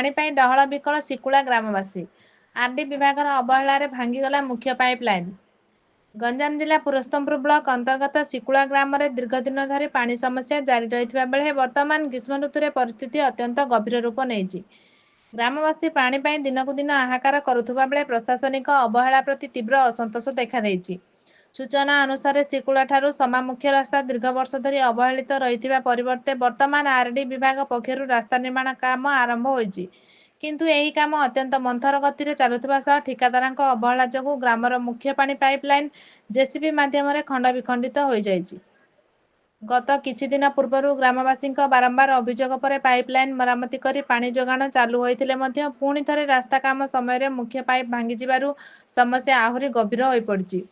पानी पाई डहल विकल शिकुला ग्रामवासी। आरडी विभाग अवहेलार भांगीगला मुख्य पाइपलाइन। गंजाम जिला पुरस्तमपुर ब्लॉक अंतर्गत शिकुला ग्राम में दीर्घदिन धरी पानी समस्या जारी रही बेले वर्तमान ग्रीष्म ऋतु में परिस्थिति अत्यंत गंभीर रूप नहीं। ग्रामवासी पानी पाई दिनकू दिन हाहाकार करुवा बेले प्रशासनिक अवहेला प्रति तीव्र असंतोष देखा। सूचना अनुसार शिकुला ठारू समा मुख्य रास्ता दीर्घ वर्ष धरी अवहेलित रही परिवर्ते वर्तमान आरडी विभाग पक्षर रास्ता निर्माण काम आरंभ होईछि। किंतु एही काम अत्यंत मंथर गति चलुवा सह ठिकादारଙ୍କ अवहेला जोगु ग्रामर मुख्य पानी पाइपलाइन जेसीबी माध्यम खंड विखंडित हो जाइछि। गत किछि दिन पूर्व ग्रामवासी बारंबार अभियोग पर पाइपलाइन मरामती कर पानी जोगाण चालू होइथिले मध्य पुणी थरे रास्ता काम समय मुख्य पाइप भांगी जिबारु समस्या आहुरी गंभीर हो पड़िछि।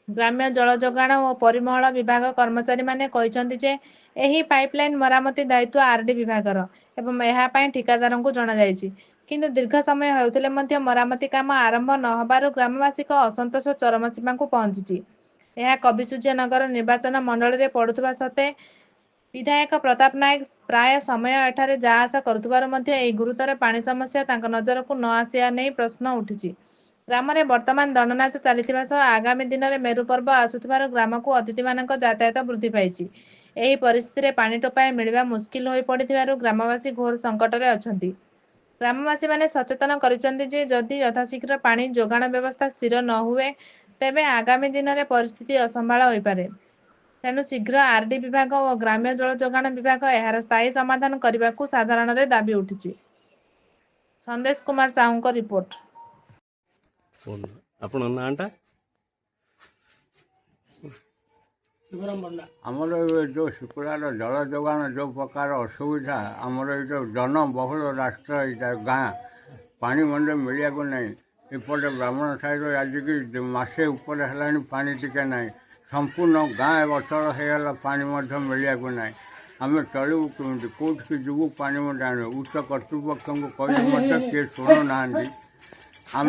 ग्राम्य जल जोगाण और परिमल विभाग कर्मचारी माने कहिसंति जे एही पाइपलाइन मरामती दायित्व आरडी विभागर एवं एहा पई ठिकादारंकु जणा जायछि। किंतु दीर्घ समय होउथिले मध्य मरामती काम आरंभ न होबारु ग्रामवासी असंतोष चरम सीमा को पहुंची। यह कविसूर्यनगर निर्वाचन मंडल में पड़ुवा सत्वे विधायक प्रताप नायक प्राय समय एठारे जा आसा करुथबारु मध्य एही गुरुतर पानी समस्या तांक नजर को न आसिया नहीं प्रश्न उठिछि। ग्राम में वर्तमान दंडनाच चलिथिबा सह आगामी दिन में मेरु पर्व आसुथिबारु ग्राम को अतिथि मानक यातायात वृद्धि पाइछि। एही परिस्थिति रे पानी टोपाए मिलिबा मुस्किल होई पड़िथिबारु ग्रामवासी घोर संकट रे अछंती। ग्रामवासी माने सचेतन करिसंति जे जदि यथाशीघ्र पानी जोगाण व्यवस्था स्थिर न हुए तेबे आगामी दिन में परिस्थिति असंभाळ होई पारे। तेणु शीघ्र आरडी विभाग और ग्राम्य जल जोगाण विभाग यार स्थायी समाधान करने को साधारण रे दाबी उठिछि। संदेश कुमार साहू को रिपोर्ट। आपण नाटा आमर जो शिकुलार जल जोगाण जो प्रकार असुविधा आमर जो जनबहुल राष्ट्र गाँ पानी मंडे मिलिया को नहीं एपटे ब्राह्मण साइड आज की मसे उपर है पानी टिके ना संपूर्ण गाँ अचल होगा पानी मिलिया को ना आम चलू कमी कौट की जीवु पानी आने उच्च कर्तृपक्ष को कहे किए शुणुना आम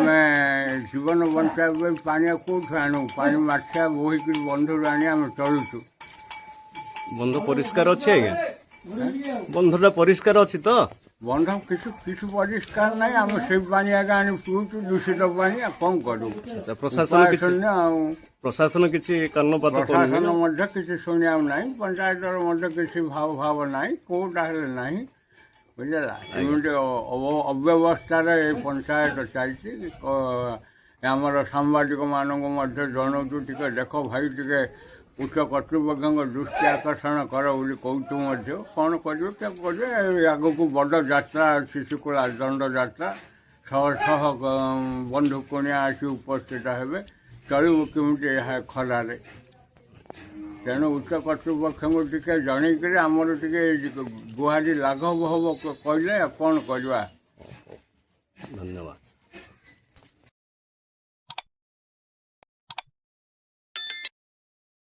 जीवन बचाई पानी कौट आणु पानी माठिया बोहिक बंधु आनी आम चलुचु। बंध परिष्कार अच्छे आज्ञा बंधटा परिष्कार अच्छी तो बंध किसी परिष्कार ना आम से पानी आगे आनी पीछू दूषित पानी कौन करूँ। प्रशासन किसी कर्णपात प्रशासन किसी शुणा ना पंचायत किसी भाव भाव ना कौटा ना बुझला एमती अव्यवस्था पंचायत चलती आमर सांबादिक मानक जनाऊँ टे देख भाई टे उच्च कर्तृपक्ष दृष्टि आकर्षण कर कहूँ कौन करें आग को बड़ जात्रा शिशुकुला दंड जात्रा शह शह बंधु कुणिया आसी उपस्थित हे चलू कमी खरारे तेणु उच्च कर्तृपक्ष को टे जनईक आमर टे गुहारी लाघव हम कहले कौन करवा। धन्यवाद।